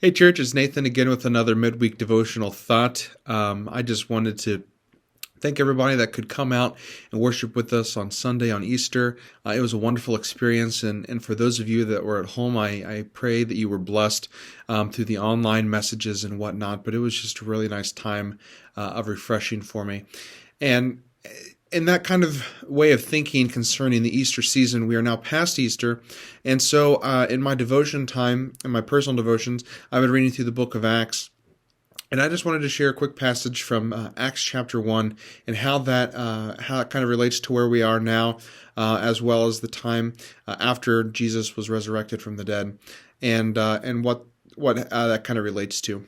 Hey, church, it's Nathan again with another midweek devotional thought. I just wanted to thank everybody that could come out and worship with us on Sunday on Easter. It was a wonderful experience, and for those of you that were at home, I pray that you were blessed through the online messages and whatnot, but it was just a really nice time of refreshing for me. And in that kind of way of thinking concerning the Easter season, we are now past Easter. And so in my devotion time, in my personal devotions, I've been reading through the book of Acts. And I just wanted to share a quick passage from Acts chapter 1 and how that kind of relates to where we are now, as well as the time after Jesus was resurrected from the dead, and what that kind of relates to.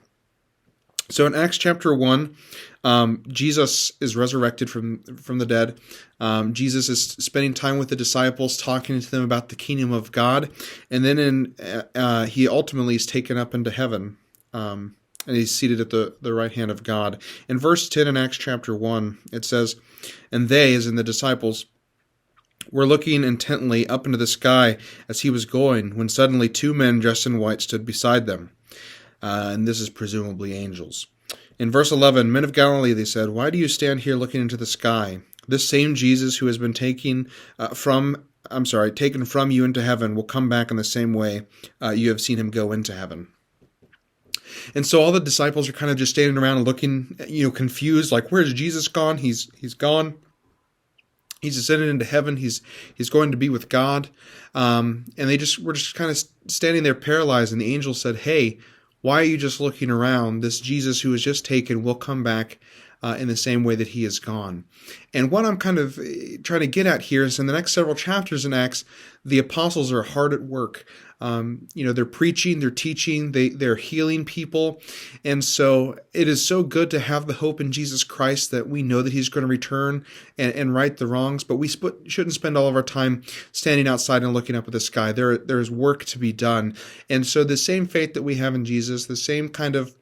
So in Acts chapter 1, Jesus is resurrected from the dead. Jesus is spending time with the disciples, talking to them about the kingdom of God. And then he ultimately is taken up into heaven, and he's seated at the right hand of God. In verse 10 in Acts chapter 1, it says, "And they," as in the disciples, "were looking intently up into the sky as he was going, when suddenly two men dressed in white stood beside them." And this is presumably angels. In verse 11, "Men of Galilee," they said, "why do you stand here looking into the sky? This same Jesus who has been taken from you into heaven will come back in the same way you have seen him go into heaven." And so all the disciples are kind of just standing around and looking, confused, like, where's Jesus gone? He's gone. He's ascended into heaven. He's going to be with God. And we're just kind of standing there paralyzed. And the angel said, "Hey, why are you just looking around? This Jesus who was just taken will come back in the same way that he is gone." And what I'm kind of trying to get at here is in the next several chapters in Acts, the apostles are hard at work. They're preaching, they're teaching, they're healing people. And so it is so good to have the hope in Jesus Christ that we know that he's going to return and right the wrongs, but we shouldn't spend all of our time standing outside and looking up at the sky. There's work to be done. And so the same faith that we have in Jesus, the same kind of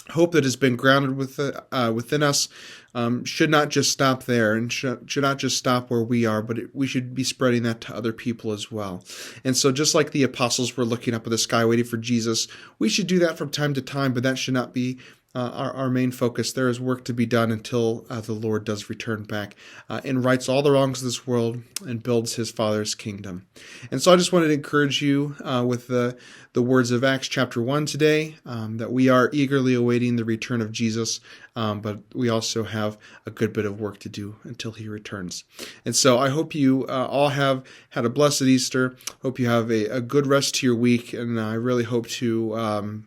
hope that has been grounded within us, should not just stop there and should not just stop where we are, but we should be spreading that to other people as well. And so just like the apostles were looking up at the sky waiting for Jesus, we should do that from time to time, but that should not be our main focus. There is work to be done until the Lord does return back and rights all the wrongs of this world and builds his Father's kingdom. And so I just wanted to encourage you with the words of Acts chapter 1 today, that we are eagerly awaiting the return of Jesus, but we also have a good bit of work to do until he returns. And so I hope you all have had a blessed Easter. Hope you have a good rest to your week, and I really hope to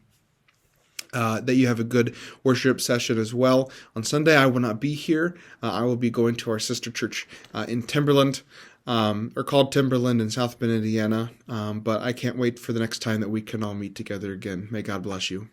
that you have a good worship session as well. On Sunday, I will not be here. I will be going to our sister church in Timberland, or called Timberland in South Bend, Indiana. But I can't wait for the next time that we can all meet together again. May God bless you.